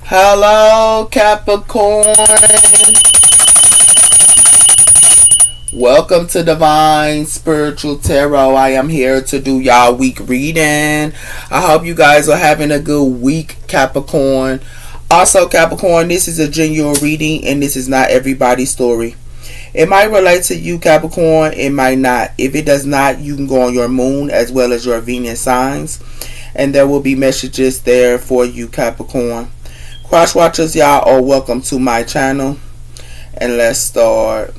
Hello, Capricorn. Welcome to Divine Spiritual Tarot. I am here to do y'all week reading. I hope you guys are having a good week, Capricorn. Also, Capricorn, this is a genuine reading and this is not everybody's story. It might relate to you, Capricorn. It might not. If it does not, you can go on your moon as well as your Venus signs. And there will be messages there for you, Capricorn. Cross watchers, y'all are welcome to my channel. And let's start.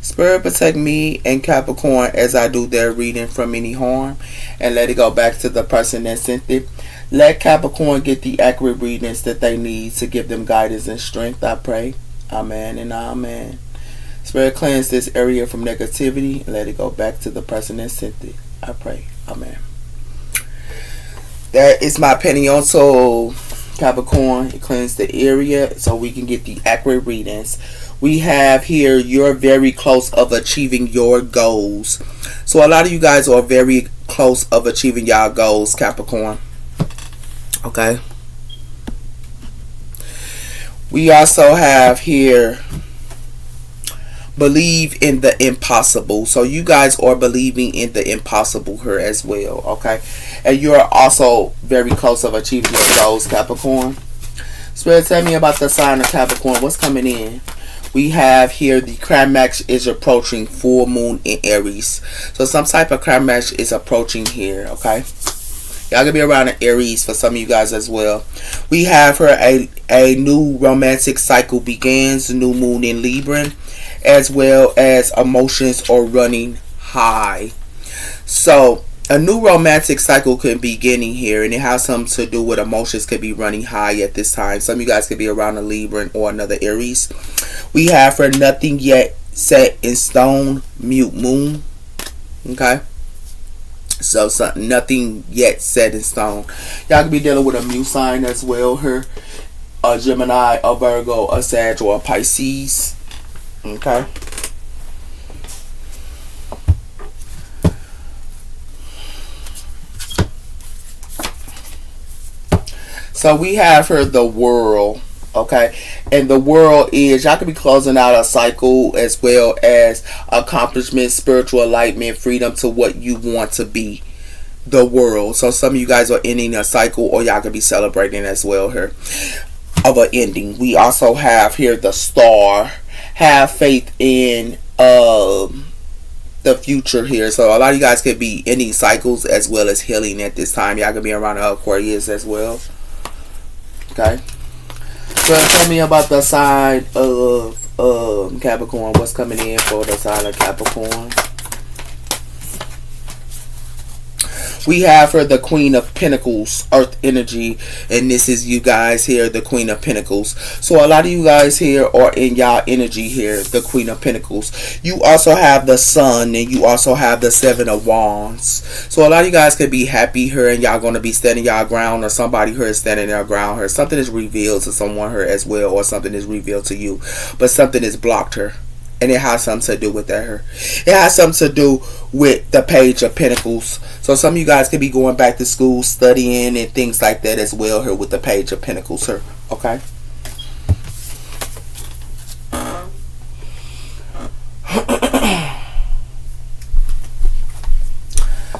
Spirit protect me and Capricorn as I do their reading from any harm. And let it go back to the person that sent it. Let Capricorn get the accurate readings that they need to give them guidance and strength. I pray. Amen and amen. Spirit cleanse this area from negativity. And let it go back to the person that sent it. I pray. Amen. That is my Penionto, Capricorn. It cleans the area so we can get the accurate readings. We have here, you're very close of achieving your goals. So a lot of you guys are very close of achieving y'all goals, Capricorn. Okay. We also have here, believe in the impossible. So you guys are believing in the impossible here as well. Okay. And you're also very close of achieving your goals, Capricorn. Spirit, tell me about the sign of Capricorn. What's coming in? We have here the climax is approaching, full moon in Aries. So some type of climax is approaching here, okay? Y'all gonna be around in Aries for some of you guys as well. We have here a new romantic cycle begins, new moon in Libra, as well as emotions are running high. So a new romantic cycle could be beginning here, and it has something to do with emotions could be running high at this time. Some of you guys could be around a Libra or another Aries. We have for nothing yet set in stone, mute moon. Okay. So nothing yet set in stone. Y'all could be dealing with a mute sign as well here. A Gemini, a Virgo, a Sag, or a Pisces. Okay. So we have here the world, okay? And the world is, y'all could be closing out a cycle as well as accomplishment, spiritual enlightenment, freedom to what you want to be. The world. So some of you guys are ending a cycle, or y'all could be celebrating as well here of an ending. We also have here the star. Have faith in the future here. So a lot of you guys could be ending cycles as well as healing at this time. Y'all could be around Aquarius as well. Okay. So tell me about the sign of Capricorn. What's coming in for the sign of Capricorn? We have her the Queen of Pentacles, Earth energy, and this is you guys here, the Queen of Pentacles. So a lot of you guys here are in y'all energy here, the Queen of Pentacles. You also have the Sun, and you also have the Seven of Wands. So a lot of you guys could be happy here, and y'all going to be standing y'all ground, or somebody here is standing their ground here. Something is revealed to someone here as well, or something is revealed to you, but something is blocked her. And it has something to do with that here. It has something to do with the Page of Pentacles. So some of you guys could be going back to school, studying, and things like that as well here with the Page of Pentacles here. Okay?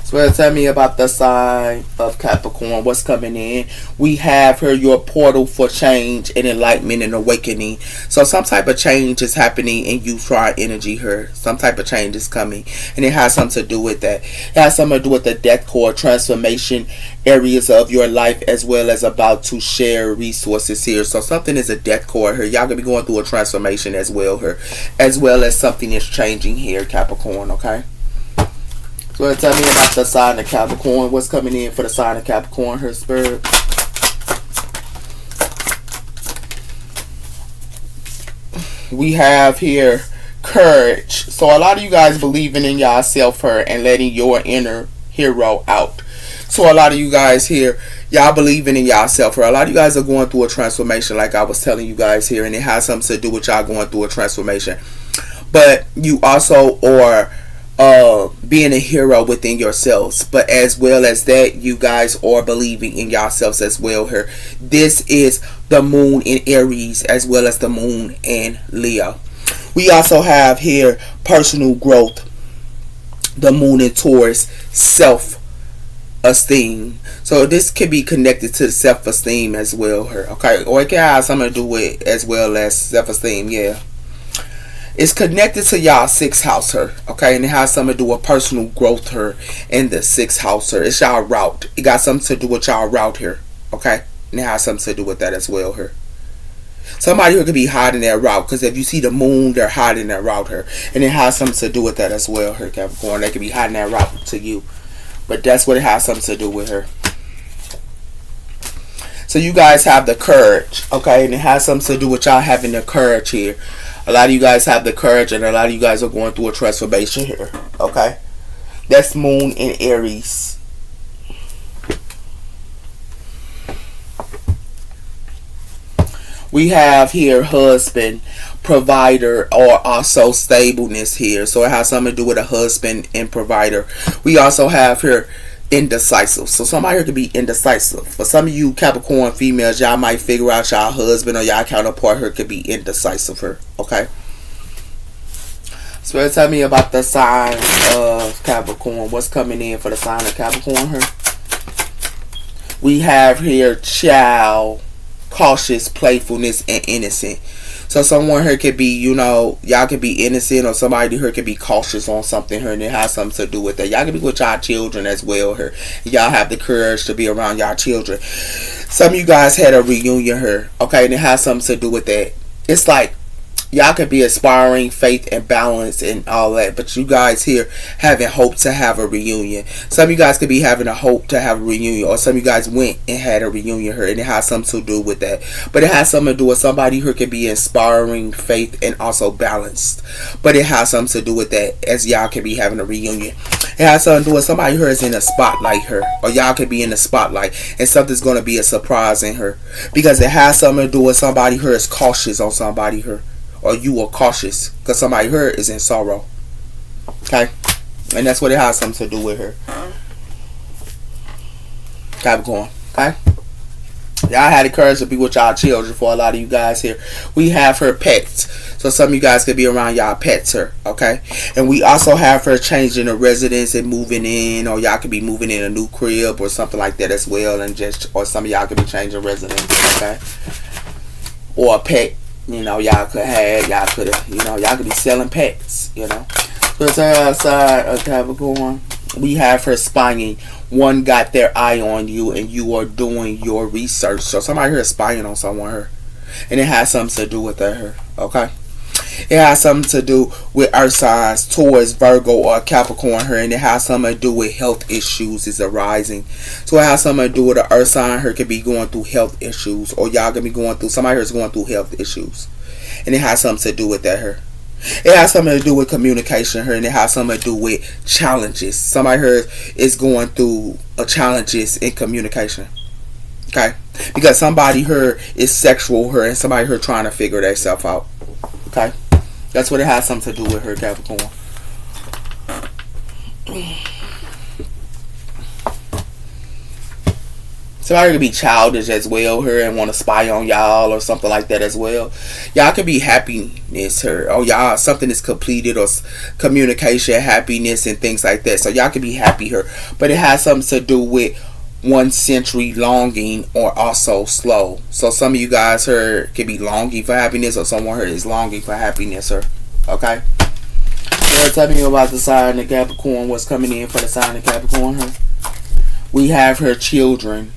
So tell me about the sign of Capricorn. What's coming in? We have here your portal for change and enlightenment and awakening. So some type of change is happening in you triad energy here. Some type of change is coming. And it has something to do with that. It has something to do with the death core transformation areas of your life, as well as about to share resources here. So something is a death core here. Y'all gonna be going through a transformation as well here. As well as something is changing here, Capricorn, okay? So tell me about the sign of Capricorn. What's coming in for the sign of Capricorn, her spirit? We have here courage. So a lot of you guys believing in yourself here and letting your inner hero out. So a lot of you guys here, y'all believing in yourself here. A lot of you guys are going through a transformation, like I was telling you guys here, and it has something to do with y'all going through a transformation. But you also are being a hero within yourselves, but as well as that, you guys are believing in yourselves as well here. This is the moon in Aries as well as the moon in Leo. We also have here personal growth, the moon in Taurus, self-esteem. So this could be connected to self-esteem as well here, okay? Or it can have something to do with as well as self-esteem, yeah. It's connected to y'all 6th house here, okay? And it has something to do with personal growth here in the 6th house here. It's y'all route. It got something to do with y'all route here, okay? And it has something to do with that as well here. Somebody who could be hiding that route, because if you see the moon, they're hiding that route here. And it has something to do with that as well here, Capricorn. They could be hiding that route to you. But that's what it has something to do with her. So you guys have the courage, okay? And it has something to do with y'all having the courage here. A lot of you guys have the courage, and a lot of you guys are going through a transformation here, okay? That's moon in Aries. We have here husband, provider, or also stableness here. So it has something to do with a husband and provider. We also have here indecisive. So somebody here could be indecisive. For some of you Capricorn females, y'all might figure out y'all husband or y'all counterpart here could be indecisive here. Okay. So tell me about the sign of Capricorn. What's coming in for the sign of Capricorn here? We have here child, cautious, playfulness, and innocent. So someone here could be, you know, y'all could be innocent, or somebody here could be cautious on something here, and it has something to do with that. Y'all could be with y'all children as well here. Y'all have the courage to be around y'all children. Some of you guys had a reunion here, okay, and it has something to do with that. It's like y'all could be aspiring, faith and balance and all that, but you guys here having hope to have a reunion. Some of you guys could be having a hope to have a reunion, or some of you guys went and had a reunion here, and it has something to do with that. But it has something to do with somebody who could be inspiring, faith and also balanced. But it has something to do with that, as y'all could be having a reunion. It has something to do with somebody who is in a spotlight here, or y'all could be in the spotlight, and something's going to be a surprise in her, because it has something to do with somebody who is cautious on somebody here. Or you are cautious because somebody here is in sorrow. Okay? And that's what it has something to do with her. Capricorn. Okay? Y'all had the courage to be with y'all children. For a lot of you guys here, we have her pets. So some of you guys could be around y'all pets here. Okay? And we also have her changing the residence and moving in. Or y'all could be moving in a new crib or something like that as well. And just, or some of y'all could be changing residence. Okay? Or a pet. You know, y'all could have, y'all could have, you know, y'all could be selling pets, you know. So it's outside of Capricorn. We have her spying. One got their eye on you and you are doing your research. So somebody here is spying on someone here. And it has something to do with that here, okay? It has something to do with earth signs, Taurus, Virgo, or Capricorn here, and it has something to do with health issues is arising. So it has something to do with the earth sign here could be going through health issues, or y'all could be going through, somebody here is going through health issues, and it has something to do with that here. It has something to do with communication here, and it has something to do with challenges. Somebody here is going through challenges in communication. Okay, because somebody here is sexual here, and somebody here trying to figure themselves out. Okay, that's what it has something to do with her, Capricorn. Somebody could be childish as well here and want to spy on y'all or something like that as well. Y'all could be happiness here, or y'all something is completed, or communication, happiness and things like that. So y'all could be happy here, but it has something to do with 1 century longing, or also slow. So some of you guys here could be longing for happiness, or someone here is longing for happiness here. Okay? So tell me about the sign of Capricorn. What's coming in for the sign of Capricorn here? We have her children,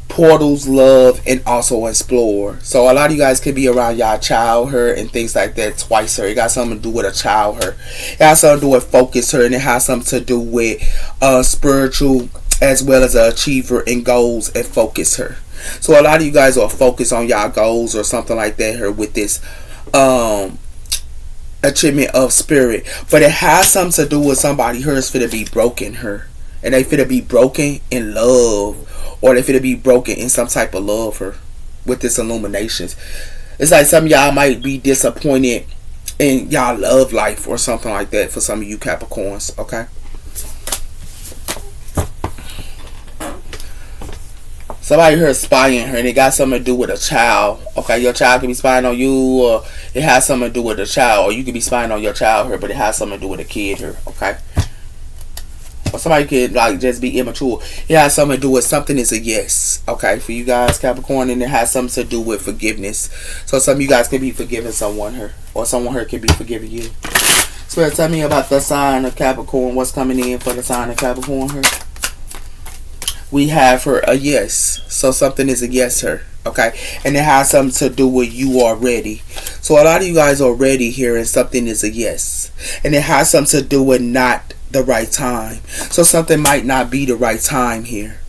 portals, love, and also explore. So a lot of you guys could be around y'all child here and things like that twice here. It got something to do with a child here. It has something to do with focus here, and it has something to do with spiritual as well as an achiever and goals and focus her. So a lot of you guys are focused on y'all goals or something like that here with this achievement of spirit. But it has something to do with somebody here is finna be broken her. And they finna be broken in love, or they finna be broken in some type of love her with this illuminations. It's like some of y'all might be disappointed in y'all love life or something like that for some of you Capricorns, okay? Somebody here is spying her, and it got something to do with a child. Okay, your child could be spying on you, or it has something to do with a child, or you could be spying on your child here, but it has something to do with a kid here. Okay, or somebody could like just be immature. It has something to do with something is a yes. Okay, for you guys Capricorn, and it has something to do with forgiveness. So some of you guys could be forgiving someone here, or someone here could be forgiving you. So tell me about the sign of Capricorn. What's coming in for the sign of Capricorn here? We have her a yes. So something is a yes her. Okay. And it has something to do with you already. So a lot of you guys are ready here and something is a yes. And it has something to do with not the right time. So something might not be the right time here.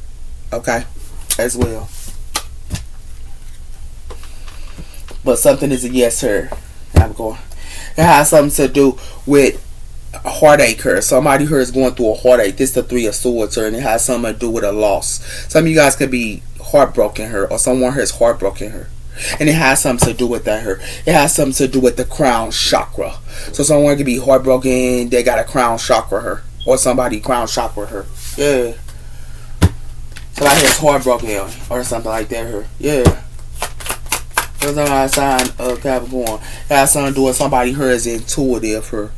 Okay. As well. But something is a yes her. I'm going. It has something to do with a heartache her. Somebody here is going through a heartache. This is the Three of Swords her, and it has something to do with a loss. Some of you guys could be heartbroken her, or someone here is heartbroken her, and it has something to do with that her. It has something to do with the crown chakra. So someone could be heartbroken, they got a crown chakra her, or somebody crown chakra her. Yeah. Somebody here is heartbroken or something like that her. Yeah. There's another sign of Capricorn. It has something to do with somebody here is intuitive her.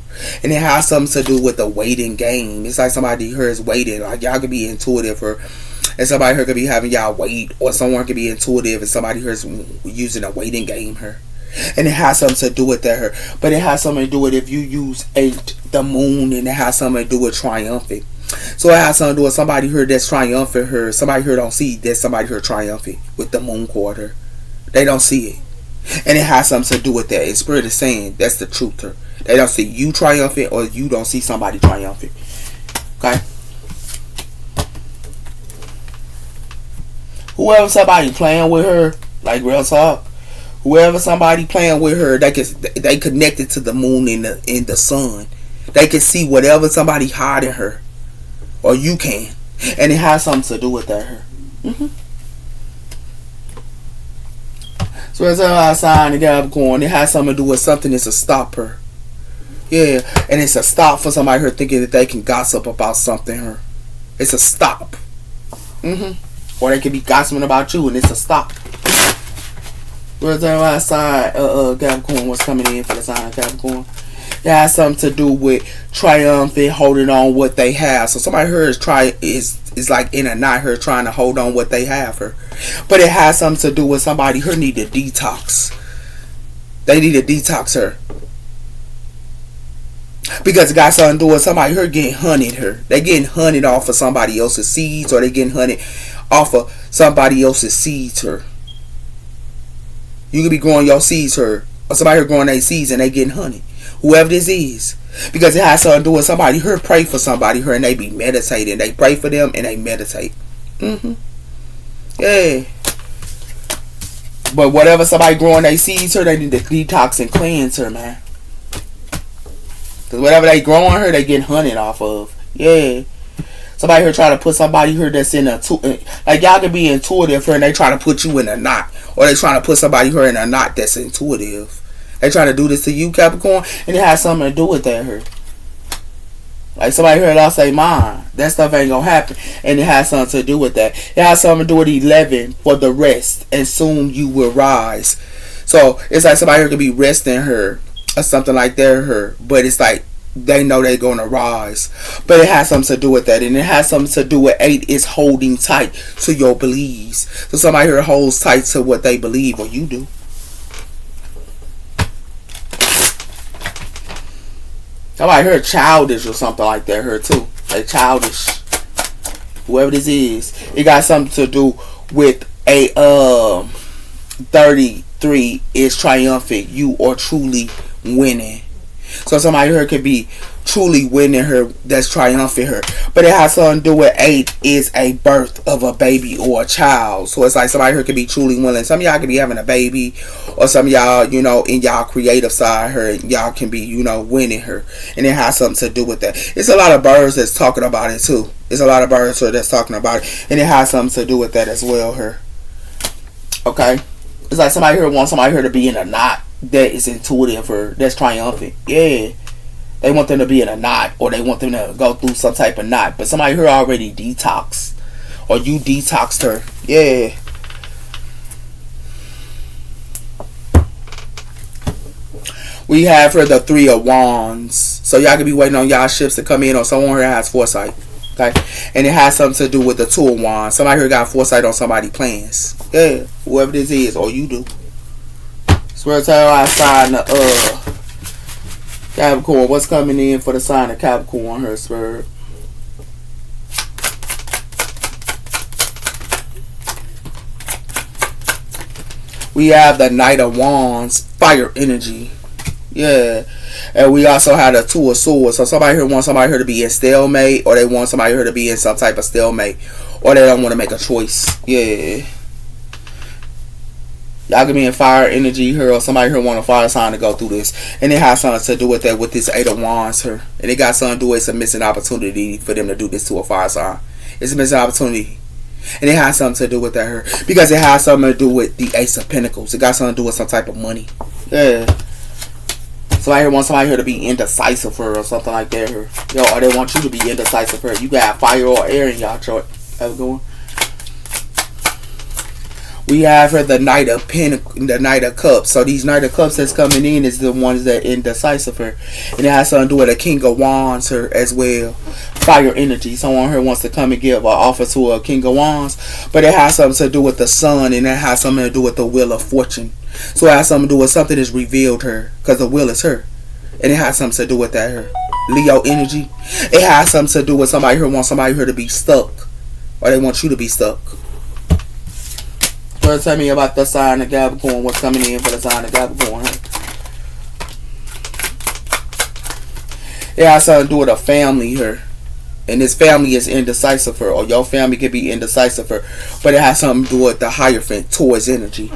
And it has something to do with the waiting game. It's like somebody here is waiting. Like y'all could be intuitive or and somebody here could be having y'all wait. Or someone could be intuitive and somebody here is using a waiting game here. And it has something to do with that here. But it has something to do with if you use the moon, and it has something to do with triumphant. So it has something to do with somebody here that's triumphant here. Somebody here don't see that somebody here triumphant with the moon quarter. They don't see it. And it has something to do with that. And Spirit is saying that's the truth here. They don't see you triumphant, or you don't see somebody triumphant. Okay? Whoever somebody playing with her, like real talk, whoever somebody playing with her, they connected to the moon and the sun. They can see whatever somebody hiding her, or you can, and it has something to do with that her. So it's a sign of Capricorn. It has something to do with something that's a stopper. Yeah, and it's a stop for somebody here thinking that they can gossip about something here. It's a stop. Or they could be gossiping about you, and it's a stop. Where's the last sign Capricorn was coming in for the sign of Capricorn? It has something to do with triumphant, holding on what they have. So somebody here is like in a knot here trying to hold on what they have here. But it has something to do with somebody here need to detox. They need to detox her. Because it got something to do with somebody here getting hunted here. They getting hunted off of somebody else's seeds, or they getting hunted off of somebody else's seeds here. You could be growing your seeds here, or somebody here growing their seeds and they getting hunted. Whoever this is. Because it has something to do with somebody here pray for somebody here and they be meditating. They pray for them and they meditate. Yeah. But whatever somebody growing their seeds here, they need to detox and cleanse her, man. Because whatever they growing her, they getting hunted off of. Yeah. Somebody here trying to put somebody here that's in a... Like y'all can be intuitive here and they trying to put you in a knot. Or they trying to put somebody here in a knot that's intuitive. They trying to do this to you, Capricorn, and it has something to do with that here. Like somebody here lost their mind. That stuff ain't gonna happen. And it has something to do with that. It has something to do with 11 for the rest. And soon you will rise. So it's like somebody here could be resting her or something like that her. But it's like they know they're gonna rise. But it has something to do with that. And it has something to do with 8 is holding tight to your beliefs. So somebody here holds tight to what they believe, or you do. Somebody here childish or something like that here too. Like childish. Whoever this is. It got something to do with a 33 is triumphant. You are truly winning. So somebody here could be truly winning her. That's triumphant her. But it has something to do with 8 is a birth of a baby or a child. So it's like somebody here could be truly winning. Some of y'all could be having a baby. Or some of y'all, you know, in y'all creative side her, y'all can be, you know, winning her. And it has something to do with that. It's a lot of birds that's talking about it too. It's a lot of birds here that's talking about it. And it has something to do with that as well her. Okay? It's like somebody here wants somebody here to be in a knot. that is intuitive or that's triumphant. Yeah. They want them to be in a knot, or they want them to go through some type of knot. But somebody here already detoxed, or you detoxed her. Yeah. We have her the Three of Wands. So y'all can be waiting on y'all ships to come in, or someone here has foresight. Okay? And it has something to do with the Two of Wands. Somebody here got foresight on somebody's plans. Yeah. Whoever this is, or you do. Swear to I sign the Capricorn. What's coming in for the sign of Capricorn here, Spirit? We have the Knight of Wands, fire energy. Yeah. And we also have the Two of Swords. So somebody here wants somebody here to be in stalemate, or they want somebody here to be in some type of stalemate, or they don't want to make a choice. Yeah. Y'all can be in fire energy here, or somebody here want a fire sign to go through this. And it has something to do with that, with this Eight of Wands here. And it got something to do with, it's a missing opportunity for them to do this to a fire sign. It's a missing opportunity. And it has something to do with that here. Because it has something to do with the Ace of Pentacles. It got something to do with some type of money. Yeah. Somebody here wants somebody here to be indecisive for her, or something like that here. Yo, or they want you to be indecisive for her. You got fire or air in y'all chart. Have a good one. We have her the Knight of the Knight of Cups. So these Knight of Cups that's coming in is the ones that indecisive her. And it has something to do with a King of Wands her as well. Fire energy. Someone here wants to come and give an offer to a King of Wands. But it has something to do with the sun, and it has something to do with the Wheel of Fortune. So it has something to do with something that's revealed her. Because the wheel is her. And it has something to do with that her. Leo energy. It has something to do with somebody here wants somebody here to be stuck. Or they want you to be stuck. First, tell me about the sign of Capricorn. What's coming in for the sign of Capricorn? It has something to do with a family here. And this family is indecisive her. Or your family could be indecisive her. But it has something to do with the Hierophant, Taurus energy.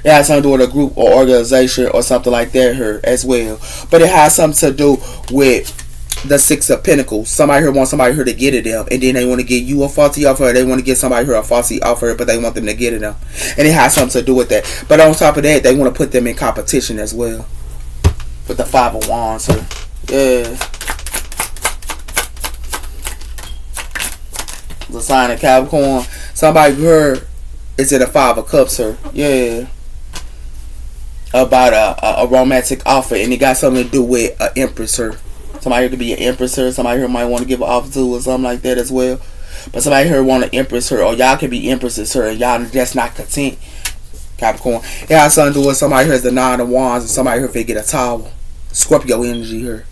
It has something to do with a group or organization or something like that here as well. But it has something to do with the Six of Pentacles. Somebody here wants somebody here to get at them, and then they want to get you a faulty offer. They want to get somebody here a faulty offer, but they want them to get at them, and it has something to do with that. But on top of that, they want to put them in competition as well with the Five of Wands here. Yeah. The sign of Capricorn. Somebody here is in a Five of Cups here. Yeah. About a romantic offer, and it got something to do with an Empress here. Somebody here could be an Empress here. Somebody here might want to give an offer to or something like that as well. But somebody here want an Empress here. Or y'all can be Empresses here. And y'all just not content. Capricorn. It has something to do with somebody here is the Nine of Wands. And somebody here if they get a towel. Scorpio energy here.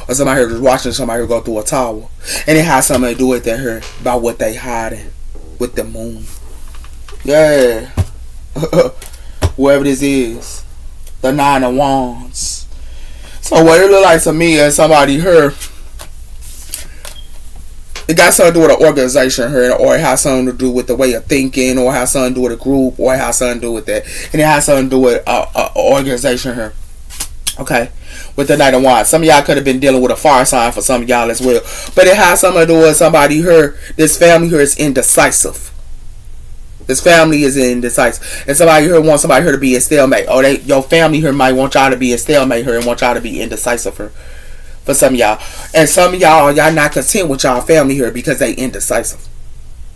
Or somebody here just watching somebody here go through a towel. And it has something to do with that here. About what they hiding. With the moon. Yeah. Whoever this is. The Nine of Wands. So what it look like to me is somebody here, it got something to do with an organization here, or it has something to do with the way of thinking, or it has something to do with a group, or it has something to do with that. And it has something to do with an organization here. Okay? With the Knight of Wands. Some of y'all could have been dealing with a fire sign for some of y'all as well. But it has something to do with somebody here, this family here is indecisive. This family is indecisive. And somebody here wants somebody here to be a stalemate. Or your family here might want y'all to be a stalemate here and want y'all to be indecisive here. For some of y'all. And some of y'all not content with y'all family here because they indecisive.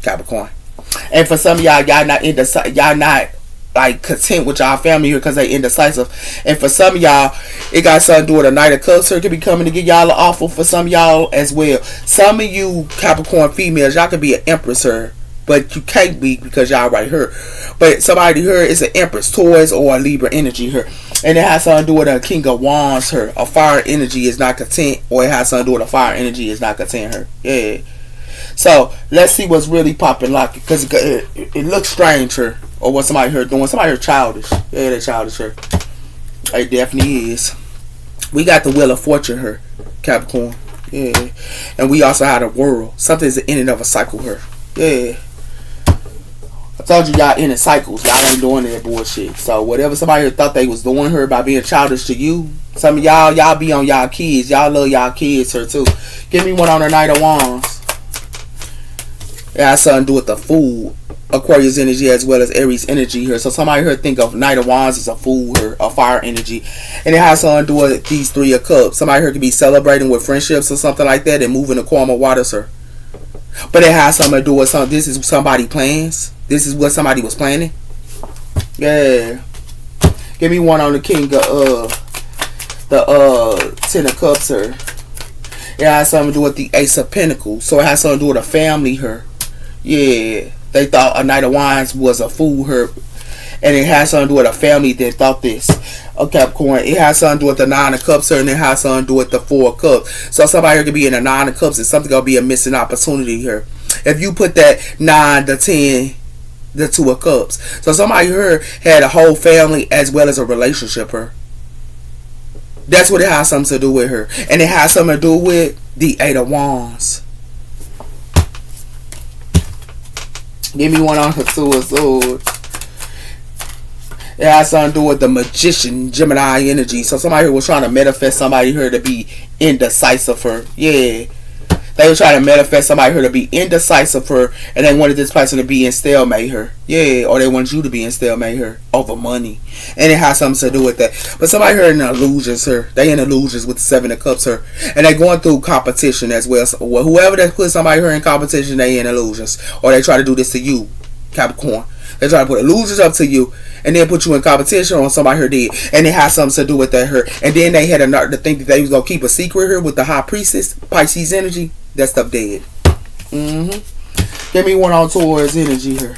Capricorn. And for some of y'all not indecisive. Y'all not like content with y'all family here because they indecisive. And for some of y'all, it got something to do with a Knight of Cups here could be coming to get y'all an offer for some of y'all as well. Some of you Capricorn females, y'all could be an Empress here. But you can't be because y'all right here. But somebody here is an Empress, Taurus, or a Libra energy here. And it has something to do with a King of Wands here. A fire energy is not content. Or it has something to do with a fire energy is not content here. Yeah. So, let's see what's really popping like. Because it looks strange here. Or what somebody here doing. Somebody here childish. Yeah, they're childish here. It definitely is. We got the Wheel of Fortune here. Capricorn. Yeah. And we also have the World. Something's in and of a cycle here. Yeah. I told you y'all in cycles. Y'all ain't doing that bullshit. So whatever somebody here thought they was doing her by being childish to you, some of y'all be on y'all kids. Y'all love y'all kids here too. Give me one on the Knight of Wands. It has something to do with the food. Aquarius energy as well as Aries energy here. So somebody here think of Knight of Wands as a fool here, a fire energy. And it has something to do with these Three of Cups. Somebody here could be celebrating with friendships or something like that and moving the calm of waters here. But it has something to do with something. This is somebody plans. This is what somebody was planning. Yeah. Give me one on the King of the Ten of Cups here. It has something to do with the Ace of Pentacles. So it has something to do with a family here. Yeah. They thought a Knight of Wands was a fool here. And it has something to do with a family that thought this. A Capricorn. It has something to do with the Nine of Cups here. And it has something to do with the Four of Cups. So somebody here could be in the Nine of Cups. And something going to be a missing opportunity here. If you put that 9, the 10, the Two of Cups. So somebody here had a whole family as well as a relationship here. That's what it has something to do with her. And it has something to do with the Eight of Wands. Give me one on the Two of Swords. It has something to do with the Magician, Gemini energy. So somebody here was trying to manifest somebody here to be indecisive for. Yeah. They were trying to manifest somebody here to be indecisive for. And they wanted this person to be in stalemate here. Yeah. Or they wanted you to be in stalemate here. Over money. And it has something to do with that. But somebody here in illusions here. They in illusions with the Seven of Cups here. And they going through competition as well. So whoever that put somebody here in competition, they in illusions. Or they try to do this to you, Capricorn. They try to put illusions up to you and then put you in competition on somebody here did. And it has something to do with that here. And then they had to think that they was going to keep a secret here with the High Priestess, Pisces energy. That stuff dead. Give me one on Taurus energy here.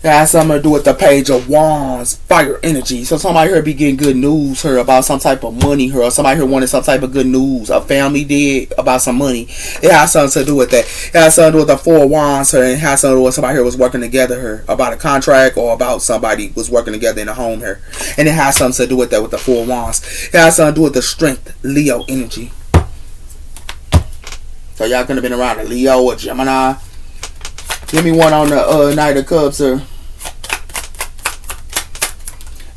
That has something to do with the Page of Wands, fire energy. So somebody here be getting good news here about some type of money here. Or somebody here wanted some type of good news. A family did about some money. It has something to do with that. It has something to do with the Four of Wands here. And it has something to do with somebody here was working together here. About a contract or about somebody was working together in a home here. And it has something to do with that with the Four of Wands. It has something to do with the Strength, Leo energy. So y'all could have been around a Leo or Gemini. Give me one on the Knight of Cups here.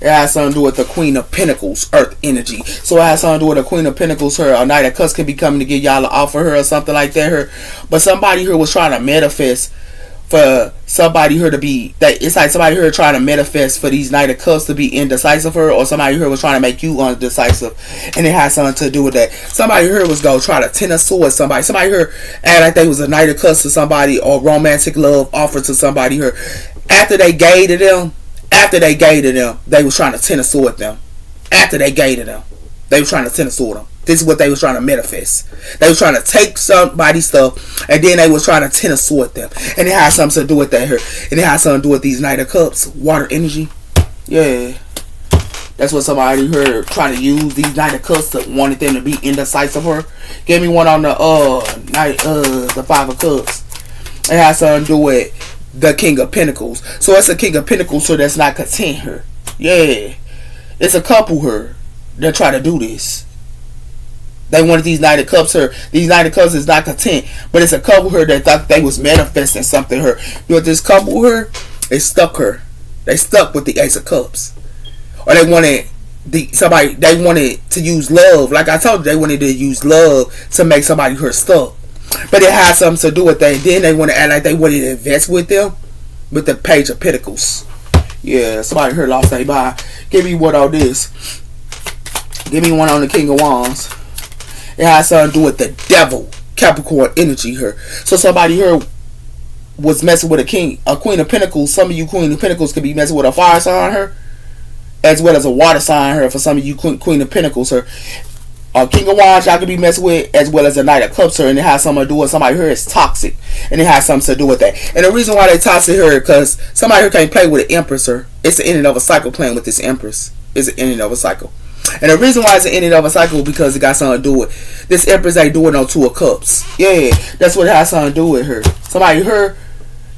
It has something to do with the Queen of Pentacles, Earth energy. So it has something to do with the Queen of Pentacles here. A Knight of Cups could be coming to get y'all an offer here or something like that here. But somebody here was trying to manifest for somebody here to be, it's like somebody here trying to manifest for these Knight of Cups to be indecisive here, or somebody here was trying to make you undecisive, and it has something to do with that. Somebody here was going to try to Ten of Swords somebody. Somebody here act like they was a Knight of Cups to somebody, or romantic love offered to somebody here. After they gave to them, they was trying to Ten of Swords them. After they gave to them, they was trying to Ten of Swords them. This is what they was trying to manifest. They was trying to take somebody's stuff, and then they was trying to Ten of Swords them. And it has something to do with that here. And it has something to do with these Knight of Cups, water energy. Yeah. That's what somebody here trying to use these Knight of Cups to wanted them to be indecisive her. Give me one on the the Five of Cups. It has something to do with the King of Pentacles. So it's a King of Pentacles, so that's not content here. Yeah. It's a couple here that try to do this. They wanted these Knight of Cups here. These Knight of Cups is not content. But it's a couple here that thought they was manifesting something here. You know, this couple here, they stuck her. They stuck with the Ace of Cups. Or they wanted they wanted to use love. Like I told you, they wanted to use love to make somebody here stuck. But it had something to do with that. And then they want to act like they wanted to invest with them with the Page of Pentacles. Yeah, somebody here lost their mind. Give me one on this. Give me one on the King of Wands. It has something to do with the Devil, Capricorn energy here. So somebody here was messing with a Queen of Pentacles. Some of you Queen of Pentacles could be messing with a fire sign here, as well as a water sign here. For some of you Queen of Pentacles here, King of Wands y'all could be messing with, as well as a Knight of Cups here. And it has something to do with somebody here is toxic, and it has something to do with that. And the reason why they toxic here because somebody here can't play with an Empress here. It's the ending of a cycle playing with this Empress. It's the ending of a cycle. And the reason why it's the ending of a cycle because it got something to do with this Empress ain't doing no Two of Cups. Yeah, that's what it has something to do with her. Somebody here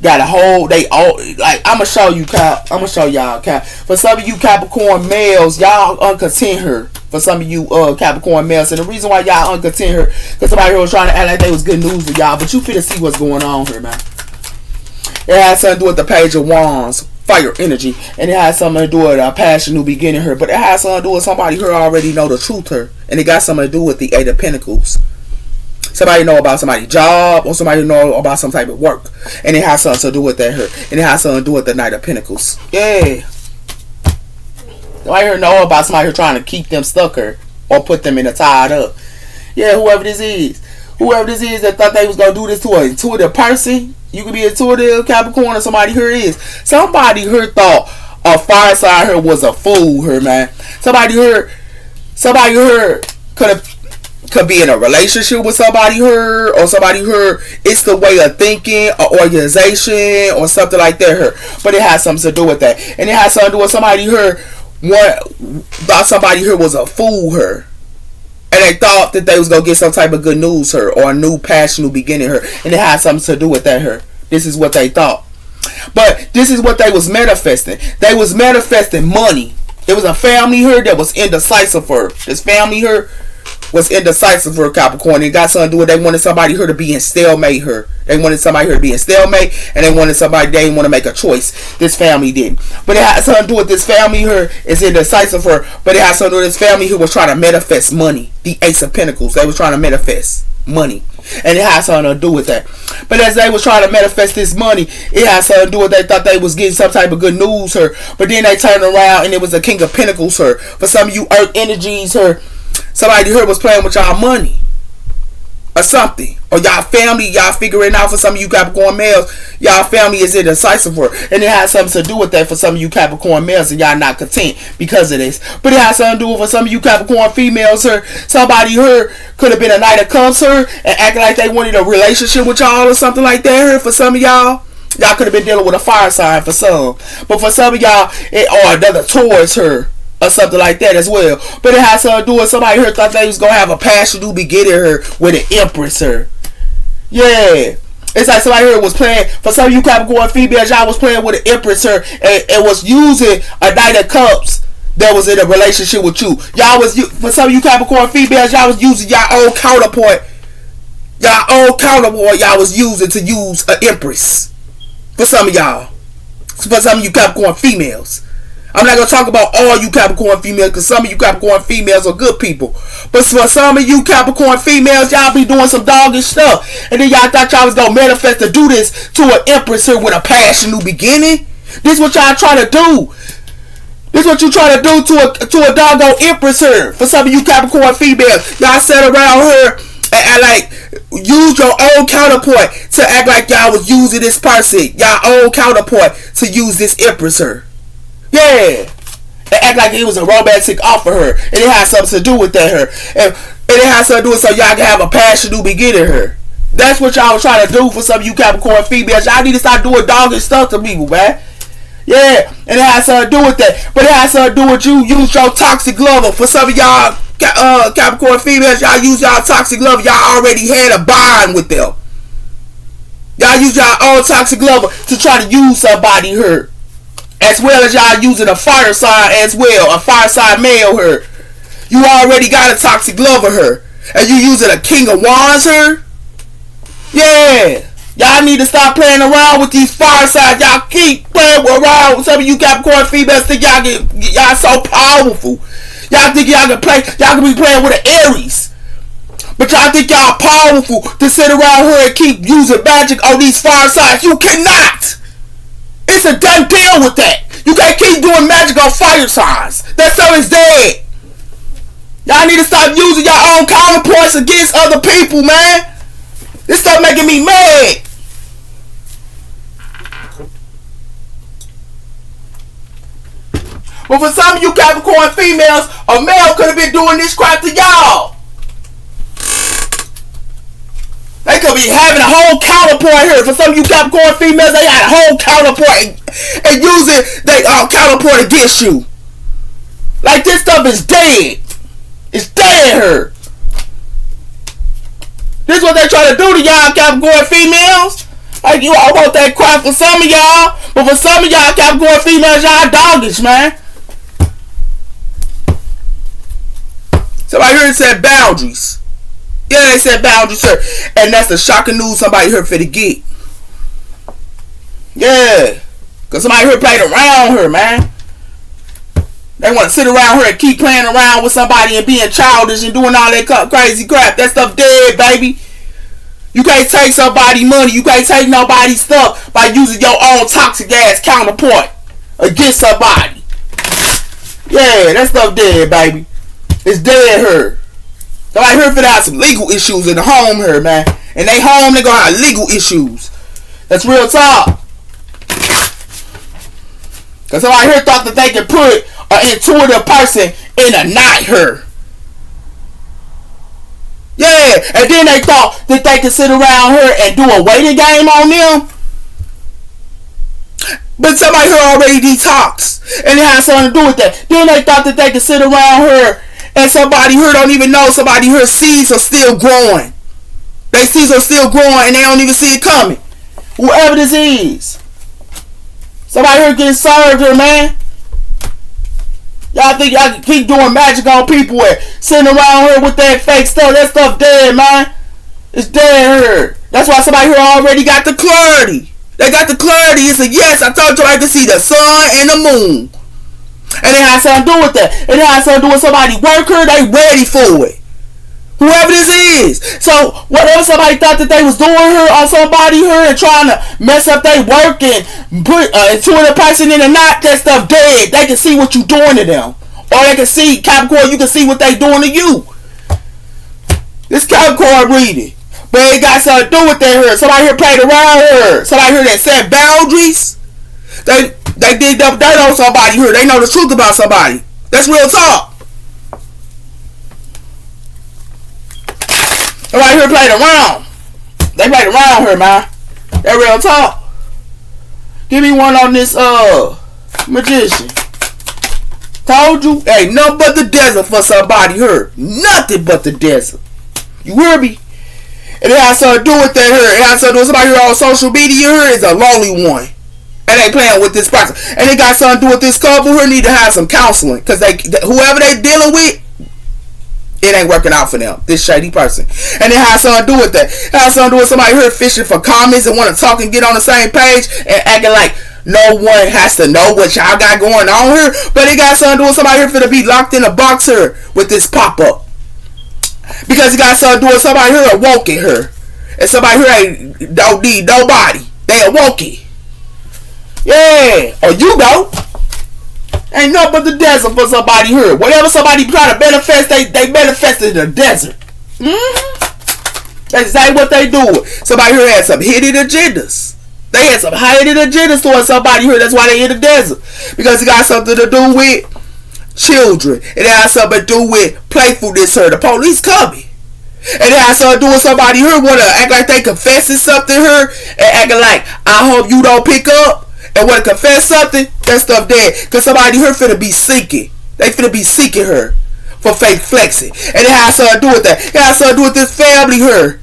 got a whole, they all, like, I'm going to show you, I'm going to show y'all, for some of you Capricorn males, y'all uncontent her. For some of you Capricorn males. And the reason why y'all uncontent her, because somebody here was trying to act like they was good news to y'all, but you finna see what's going on here, man. It has something to do with the Page of Wands, fire energy, and it has something to do with a passion new beginning here, but it has something to do with somebody here already know the truth here, and it got something to do with the Eight of Pentacles. Somebody know about somebody's job, or somebody know about some type of work, and it has something to do with that her, and it has something to do with the Knight of Pentacles. Yeah. Somebody here know about somebody here trying to keep them stuck her or put them in a tied up. Yeah, whoever this is that thought they was gonna do this to an intuitive person. You could be intuitive, Capricorn, or somebody here is. Somebody here thought a fire sign here was a fool here, man. Somebody here could be in a relationship with somebody here, or somebody here, it's the way of thinking, or organization, or something like that here. But it has something to do with that. And it has something to do with somebody here thought somebody here was a fool here. And they thought that they was going to get some type of good news her, or a new passion, new beginning her. And it had something to do with that her. This is what they thought. But this is what they was manifesting. They was manifesting money. It was a family here that was indecisive for her. This family here was indecisive for Capricorn. It got something to do with they wanted somebody here to be in stalemate here. They wanted somebody here to be in stalemate, and they wanted somebody, they didn't want to make a choice. This family didn't. But it had something to do with this family here is indecisive for her. But it had something to do with this family who was trying to manifest money. The Ace of Pentacles. They was trying to manifest money. And it had something to do with that. But as they was trying to manifest this money, it had something to do with they thought they was getting some type of good news her. But then they turned around and it was the King of Pentacles her. For some of you Earth energies her, somebody here was playing with y'all money or something, or y'all family, y'all figuring out. For some of you Capricorn males, y'all family is indecisive for, and it has something to do with that for some of you Capricorn males, and y'all not content because of this. But it has something to do with for some of you Capricorn females here, somebody here could have been a Knight of Cups here and acting like they wanted a relationship with y'all or something like that here. For some of y'all could have been dealing with a fire sign for some, but for some of y'all or another Taurus here or something like that as well. But it has something to do with somebody here thought they was gonna have a passion to be getting her with an Empress here. Yeah. It's like somebody here was playing, for some of you Capricorn females, y'all was playing with an Empress here and was using a Knight of Cups that was in a relationship with you. Y'all was, for some of you Capricorn females, y'all was using y'all old counterpart. Y'all was using to use an Empress. For some of y'all. For some of you Capricorn females. I'm not going to talk about all you Capricorn females, because some of you Capricorn females are good people. But for some of you Capricorn females, y'all be doing some doggish stuff. And then y'all thought y'all was going to manifest to do this to an Empress here with a passion new beginning. This is what y'all try to do. This is what you try to do to a doggone Empress here. For some of you Capricorn females, y'all sat around her and like use your own counterpart to act like y'all was using this person. Y'all own counterpart to use this Empress here. Yeah. And act like it was a romantic offer her. And it has something to do with that her. And it has something to do with so y'all can have a passion to be getting her. That's what y'all was trying to do for some of you Capricorn females. Y'all need to start doing doggy stuff to people, man. Yeah. And it has something to do with that. But it has something to do with you use your toxic lover. For some of y'all Capricorn females, y'all use y'all toxic lover. Y'all already had a bond with them. Y'all use y'all own toxic lover to try to use somebody here. As well as y'all using a fire sign as well. A fire sign male her. You already got a toxic lover her. And you using a King of Wands her. Yeah. Y'all need to stop playing around with these fire signs. Y'all keep playing around with some of you Capricorn females think y'all so powerful. Y'all think y'all can be playing with an Aries. But y'all think y'all powerful to sit around here and keep using magic on these fire signs. You cannot. It's a done deal with that. You can't keep doing magic on fire signs. That stuff is dead. Y'all need to stop using your own counterparts against other people, man. This stuff making me mad. But for some of you Capricorn females, a male could have been doing this crap to y'all. They could be having a whole counterpart here. For some of you Capricorn females, they had a whole counterpart and using their counterpart against you. Like this stuff is dead. It's dead here. This is what they try to do to y'all Capricorn females. Like you all want that crap for some of y'all. But for some of y'all Capricorn females, y'all doggish, man. Somebody here said boundaries. Yeah, they said boundaries, sir. And that's the shocking news somebody here for to get. Yeah. Because somebody here played around her, man. They want to sit around here and keep playing around with somebody and being childish and doing all that crazy crap. That stuff dead, baby. You can't take somebody's money. You can't take nobody's stuff by using your own toxic ass counterpart against somebody. Yeah, that stuff dead, baby. It's dead her. Somebody here finna have some legal issues in the home here, man. And they home, they gonna have legal issues. That's real talk. Cause somebody here thought that they could put an intuitive person in a knot here. Yeah, and then they thought that they could sit around here and do a waiting game on them. But somebody here already detoxed, and it has something to do with that. Then they thought that they could sit around here, and somebody here don't even know. Somebody here seeds are still growing. They seeds are still growing, and they don't even see it coming. Whoever this is, somebody here getting served here, man. Y'all think y'all can keep doing magic on people and sitting around here with that fake stuff? That stuff dead, man. It's dead here. That's why somebody here already got the clarity. They got the clarity. It's a yes. I told you I can see the sun and the moon. And it has something to do with that. It has something to do with somebody worker. They ready for it. Whoever this is. So whatever somebody thought that they was doing here on somebody here and trying to mess up their work and put intuitive person in a knot, that stuff dead. They can see what you doing to them. Or they can see, Capricorn, you can see what they doing to you. This Capricorn reading. But it got something to do with that here. Somebody here played around here. Somebody here that set boundaries. They did up dirt on somebody here. They know the truth about somebody. That's real talk. Somebody here played around. They played around here, man. That real talk. Give me one on this magician. Told you, ain't nothing but the desert for somebody here. Nothing but the desert. You hear me? And it has something to do with that here. It has something to do with somebody here on social media here is a lonely one. And they playing with this person. And it got something to do with this couple here need to have some counseling. Because whoever they dealing with, it ain't working out for them. This shady person. And it has something to do with that. It has something to do with somebody here fishing for comments and want to talk and get on the same page and acting like no one has to know what y'all got going on here. But it got something to do with somebody here finna be locked in a box here with this pop-up. Because it got something to do with somebody here awoke in her. And somebody here don't need nobody. They awoke it. Yeah. Or you don't. Ain't nothing but the desert for somebody here. Whatever somebody try to manifest, they manifest in the desert. That's exactly what they do. Somebody here had some hidden agendas. They had some hidden agendas towards somebody here. That's why they in the desert. Because it got something to do with children. It has something to do with playfulness here. The police coming. And it has something to do with somebody here want to act like they confessing something here and acting like, I hope you don't pick up and want to confess something. That stuff dead. Because somebody here finna be seeking. They finna be seeking her for fake flexing. And it has something to do with that. It has something to do with this family here.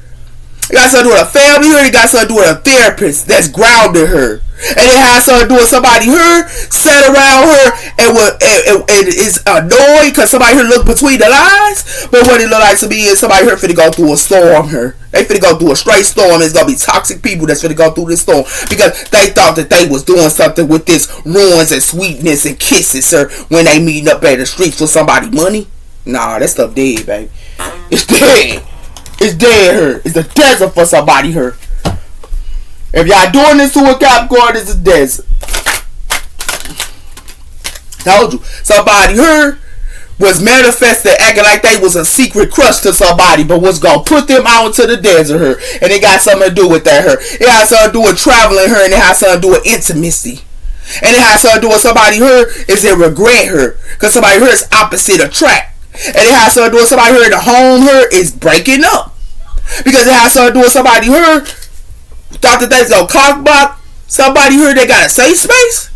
It got something to do with a family here. It got something to do with a therapist that's grounded her. And it has something to do with somebody here sat around her and is annoyed because somebody here look between the lines. But what it look like to me is somebody here finna go through a storm here. They finna go through a straight storm. It's gonna be toxic people that's finna go through this storm because they thought that they was doing something with this ruins and sweetness and kisses, sir, when they meeting up at the streets for somebody money. Nah, that stuff dead, baby. It's dead. It's dead here. It's a desert for somebody here. If y'all doing this to a Capricorn, it's a desert. Told you. Somebody here was manifested acting like they was a secret crush to somebody, but was gonna put them out into the desert here. And it got something to do with that here. It has something to do with traveling here, and it has something to do with intimacy. And it has something to do with somebody here is in regret here. Because somebody here is opposite attract. And it has something to do with somebody here in the home here is breaking up. Because it has something to do with somebody here thought that that's gonna cock block somebody here that got a safe space.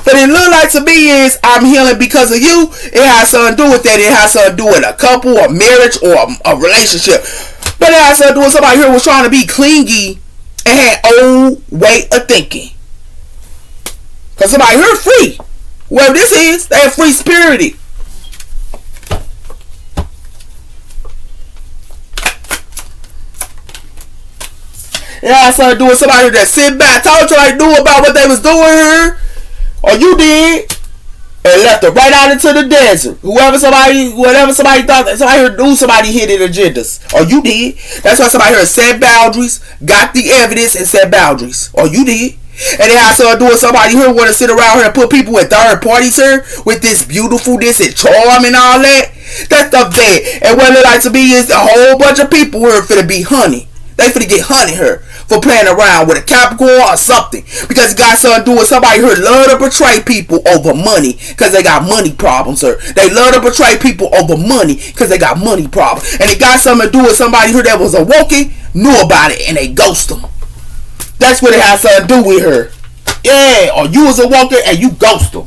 But it look like to me is I'm healing because of you. It has something to do with that. It has something to do with a couple, a marriage, or a relationship. But it has something to do with somebody here was trying to be clingy and had old way of thinking. Because somebody here free. Whoever this is, they are free spirited. It has something to do with somebody that sit back. I told you I knew about what they was doing here. Or you did. and left her right out into the desert. Whatever somebody thought, somebody heard knew somebody hidden agendas. Or you did. That's why somebody heard set boundaries, got the evidence, and set boundaries. Or you did. And then I started doing somebody here want to sit around here and put people in third parties here with this beautifulness and charm and all that. That stuff dead. And what it like to be is a whole bunch of people here finna be honey. They finna get honey here for playing around with a Capricorn or something. Because it got something to do with somebody here love to portray people over money because they got money problems here. They love to portray people over money because they got money problems. And it got something to do with somebody here that was awoken, knew about it, and they ghost them. That's what it has something to do with her. Yeah, or you was awoken and you ghost them.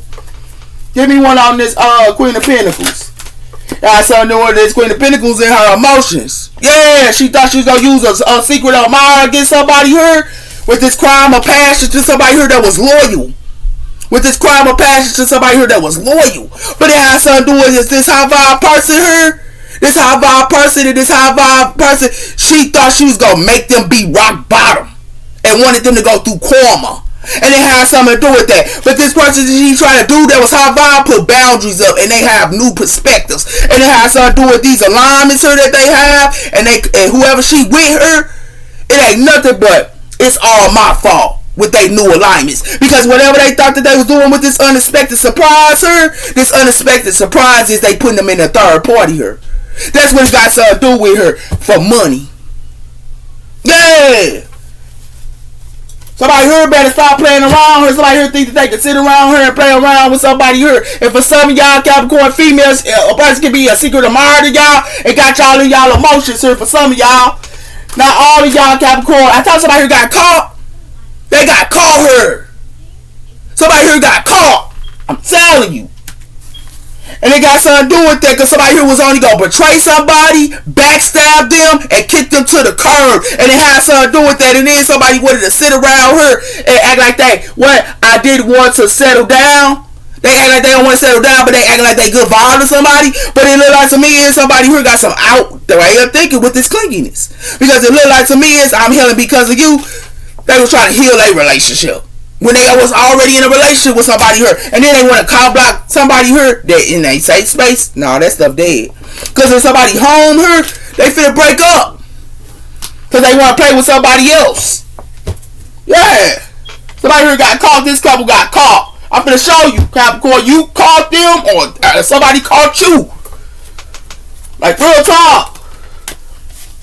Give me one on this Queen of Pentacles. I saw doing this Queen of Pentacles in her emotions. Yeah, she thought she was gonna use a secret admirer against somebody here with this crime of passion to somebody here that was loyal. With this crime of passion to somebody here that was loyal. But it had something to do with this high vibe person here. This high vibe person and this high vibe person. She thought she was gonna make them be rock bottom and wanted them to go through karma. And it had something to do with that. But this person that she tried to do that was high vibe put boundaries up and they have new perspectives. And it had something to do with these alignments here that they have. And whoever she with her, it ain't nothing but it's all my fault with their new alignments. Because whatever they thought that they was doing with this unexpected surprise here, this unexpected surprise is they putting them in a third party here. That's what it's got something to do with her for money. Yeah. Somebody here better stop playing around here. Somebody here think that they can sit around here and play around with somebody here. And for some of y'all Capricorn females, a person can be a secret admirer to y'all and got y'all in y'all emotions here for some of y'all. Not all of y'all Capricorn. I thought somebody here got caught. They got caught here. Somebody here got caught. I'm telling you. And it got something to do with that because somebody here was only going to betray somebody, backstab them, and kick them to the curb. And it had something to do with that. And then somebody wanted to sit around her and act like that. What? I did want to settle down. They act like they don't want to settle down, but they act like they good vibe to somebody. But it look like to me is somebody here got some out the way of thinking with this clinginess. Because it look like to me is I'm healing because of you. They was trying to heal a relationship. When they was already in a relationship with somebody here. And then they want to call block somebody here that in a safe space. Nah, that stuff dead. Because if somebody home here, they finna break up. Because they want to play with somebody else. Yeah. Somebody here got caught. This couple got caught. I'm finna show you, Capricorn. You caught them or somebody caught you. Like real talk.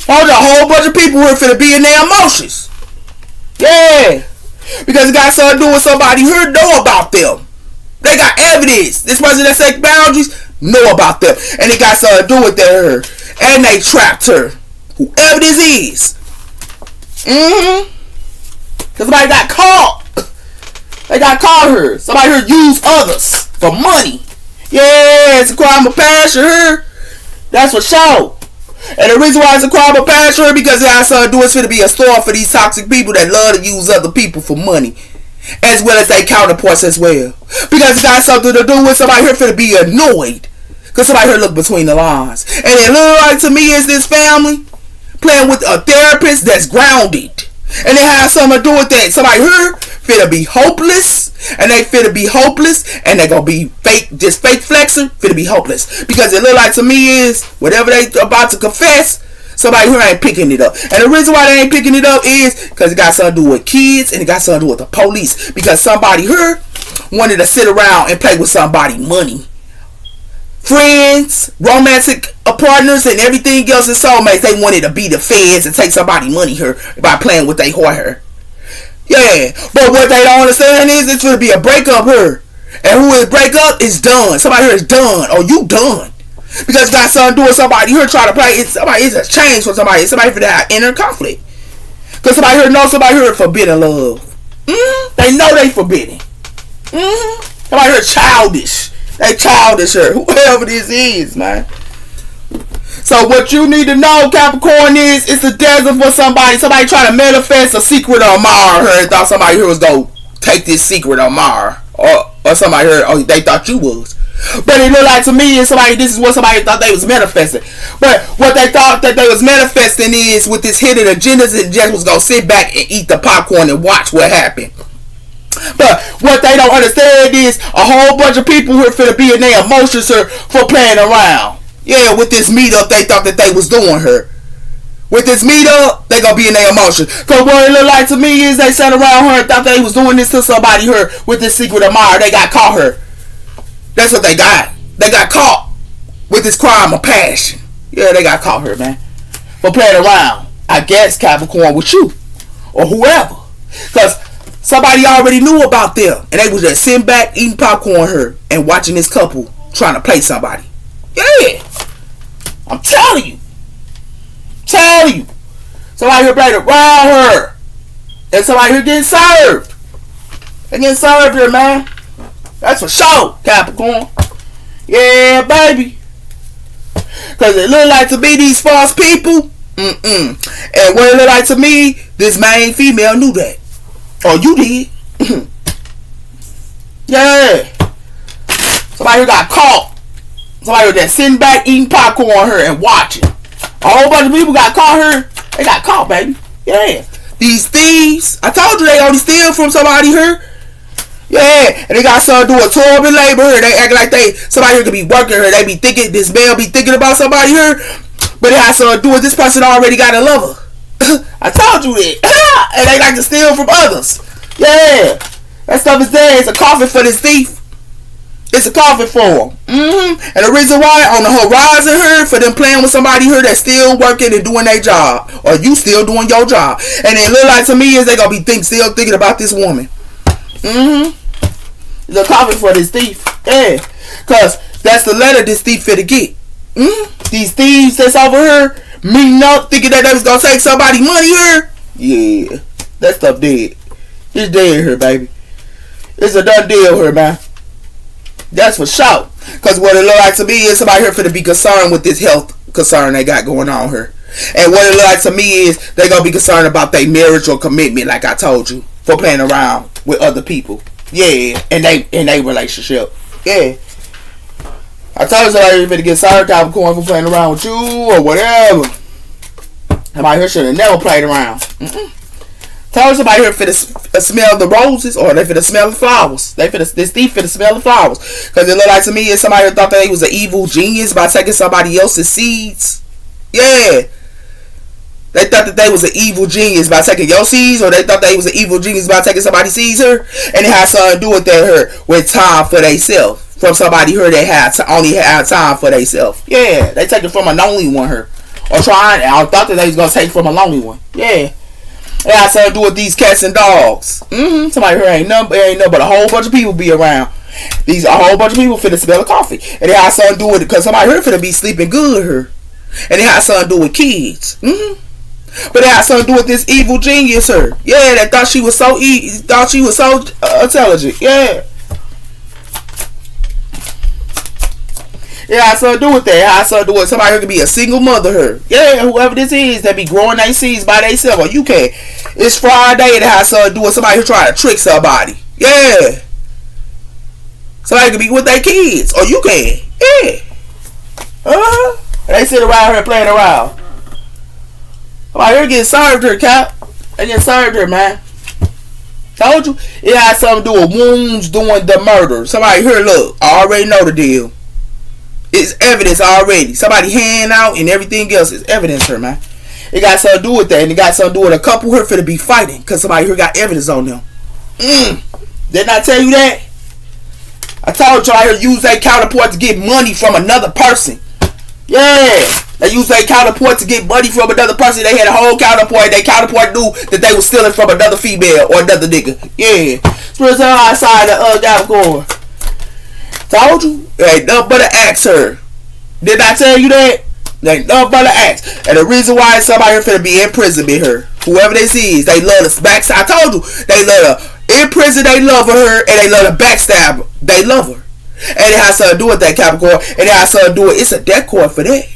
Hold a whole bunch of people here finna be in their emotions. Yeah. Because it got something to do with somebody here know about them. They got evidence. This person that set boundaries know about them. And it got something to do with her. And they trapped her. Whoever this is. Because somebody got caught. They got caught here. Somebody here used others for money. Yeah, it's a crime of passion here. That's for sure. And the reason why it's a crime of passion because it has something to do with it to be a store for these toxic people that love to use other people for money. As well as their counterparts as well. Because it got something to do with somebody here finna be annoyed. Because somebody here look between the lines. And it look like to me is this family playing with a therapist that's grounded. And it has something to do with that. Somebody here finna be hopeless. And they finna be hopeless. And they gonna be fake, just fake flexer, finna be hopeless. Because it look like to me is, whatever they about to confess, somebody here ain't picking it up. And the reason why they ain't picking it up is because it got something to do with kids. And it got something to do with the police. Because somebody here wanted to sit around and play with somebody money. Friends, romantic partners, and everything else is soulmates. They wanted to be the feds and take somebody money here by playing with their heart here. Yeah, but what they don't understand is it's going to be a breakup here. And who is break up is done. Somebody here is done. Or you done. Because it's got something to do with somebody here trying to play. It's a change for somebody. It's somebody for that inner conflict. Because somebody here knows somebody here forbidden love. They know they forbidden. Somebody here childish. They childish here. Whoever this is, man. So what you need to know, Capricorn, is it's a desert for somebody. Somebody trying to manifest a secret admirer here and thought somebody here was going to take this secret admirer. Or somebody here, they thought you was. But it looked like to me is somebody, this is what somebody thought they was manifesting. But what they thought that they was manifesting is with this hidden agendas and just was going to sit back and eat the popcorn and watch what happened. But what they don't understand is a whole bunch of people here finna be in their emotions her for playing around. Yeah, with this meetup they thought that they was doing her. With this meetup, they gonna be in their emotions. Cause what it look like to me is they sat around her and thought they was doing this to somebody her with this secret admirer. They got caught her. That's what they got. They got caught with this crime of passion. Yeah, they got caught her, man. For playing around. I guess Capricorn with you. Or whoever. Cause somebody already knew about them. And they was just sitting back eating popcorn her and watching this couple trying to play somebody. Yeah. I'm telling you. Somebody here playing around her. And somebody here getting served. They getting served here, man. That's for sure, Capricorn. Yeah, baby. Because it look like to me these false people. And what it look like to me, this main female knew that. Or you did. Yeah. Somebody who got caught. Somebody who just sitting back eating popcorn her and watching. A whole bunch of people got caught her. They got caught, baby. Yeah. These thieves. I told you they only steal from somebody here. Yeah, and they got something to do with torment labor here. They act like somebody here could be working her. They be thinking, this male be thinking about somebody here, but it has something to do with this person already got a lover. I told you that. And they like to steal from others. Yeah, that stuff is there. It's a coffin for this thief. It's a coffin for him. And the reason why on the horizon here for them playing with somebody here that's still working and doing their job, or you still doing your job, and it look like to me is they gonna be still thinking about this woman. It's a coffin for this thief. Yeah. Cause that's the letter this thief finna get. These thieves that's over here meeting up thinking that they was gonna take somebody money here. Yeah. That stuff dead. It's dead here, baby. It's a done deal here, man. That's for sure. Cause what it look like to me is somebody here finna be concerned with this health concern they got going on here. And what it look like to me is they gonna be concerned about their marriage or commitment, like I told you, for playing around with other people. Yeah, and they relationship. Yeah. I told you somebody you're finna get sorry Capricorn for playing around with you or whatever. Somebody here should have never played around. Told somebody here finna smell the roses or they finna smell the flowers. This thief finna smell the flowers. Cause it look like to me is somebody who thought that he was an evil genius by taking somebody else's seeds. Yeah. They thought that they was an evil genius by taking your seeds, or they thought they was an evil genius by taking somebody's seeds her, and it had something to do with that her with time for theyself. From somebody her that had to only have time for theyself. Yeah, they take it from a lonely one her. Or trying, I thought that they was gonna take from a lonely one. Yeah. It had something to do with these cats and dogs. Somebody here ain't nothing but a whole bunch of people be around. A whole bunch of people finna smell a coffee. And it had something to do with it because somebody here finna be sleeping good here. And it had something to do with kids. But it had something to do with this evil genius her. Yeah, that thought she was so intelligent. Yeah. It has something to do with that. It has something to do with somebody who could be a single mother her. Yeah, whoever this is that be growing their seeds by themselves. Or you can. It's Friday and it has something to do with somebody who trying to trick somebody. Yeah. Somebody could be with their kids. Or you can. Yeah. They sit around here playing around. Somebody here getting served her, Cap. They getting served her, man. Told you. It has something to do with wounds doing the murder. Somebody here, look. I already know the deal. It's evidence already. Somebody hand out and everything else is evidence here, man. It got something to do with that. And it got something to do with a couple here finna be fighting. Because somebody here got evidence on them. Didn't I tell you that? I told y'all here use their counterpart to get money from another person. Yeah. They used their counterpart to get money from another person. They had a whole counterpart. Their counterpart knew that they was stealing from another female or another nigga. Yeah. Spirits on our side of Capricorn. Told you. Ain't nothing but an axe her. Did I tell you that? Ain't nothing but an axe. And the reason why somebody here finna be in prison be her. Whoever this is, they love to backstab. I told you. They love her. In prison, they love her. And they love to backstab her. They love her. And it has something to do with that, Capricorn. And it has something to do with, it's a death court for that.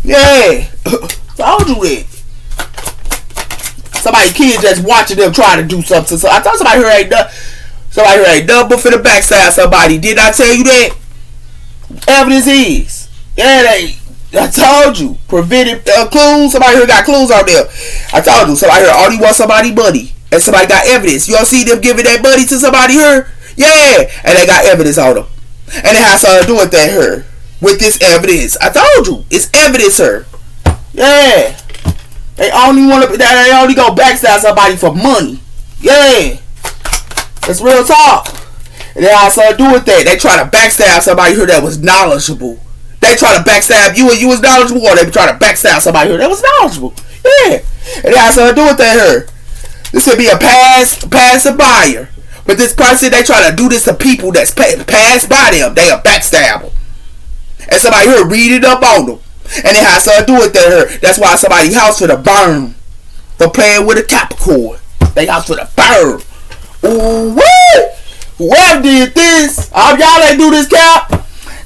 Yeah. Told you that. Somebody's kid just watching them trying to do something. So I thought somebody here ain't done. Somebody here ain't done but for the backside somebody. Did I tell you that? Evidence is. Yeah, I told you. Preventive clues. Somebody here got clues out there. I told you. Somebody here already wants somebody money. And somebody got evidence. You don't see them giving that money to somebody here? Yeah. And they got evidence on them. And it has something to do with that here. With this evidence. I told you. It's evidence here. Yeah. They only go backstab somebody for money. Yeah. It's real talk. And it has something to do with that. They try to backstab somebody here that was knowledgeable. They try to backstab you and you was knowledgeable, or they try to backstab somebody here that was knowledgeable. Yeah. And it has something to do with that here. This could be a passer buyer. But this person, they try to do this to people that's passed by them. They a backstabber. And somebody here read it up on them. And it has something to do with that here. That's why somebody's house for the burn. For playing with a Capricorn. They house for the burn. Ooh, what? Whoever did this, I hope y'all ain't do this, Cap.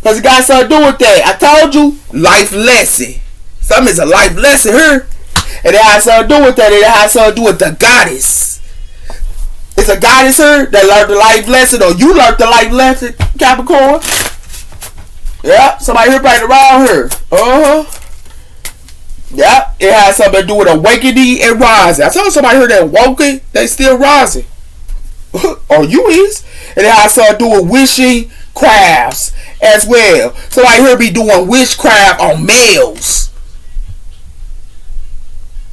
Because it got something to do with that. I told you, life lesson. Something is a life lesson here. And it has something to do with that. It has something to do with the goddess. It's a goddess here that learned the life lesson, or you learned the life lesson, Capricorn. Yeah, somebody here right around here. Yeah, it has something to do with awakening and rising. I told somebody here that woken, they still rising. Or you is. And it has something to do with wishing crafts as well. Somebody here be doing witchcraft on males.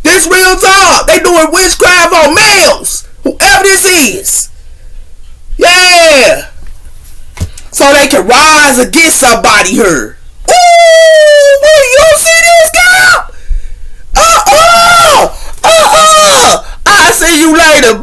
This real talk. They doing witchcraft on males. Whoever this is. Yeah. So they can rise against somebody here. Ooh, you don't see this guy? I'll see you later.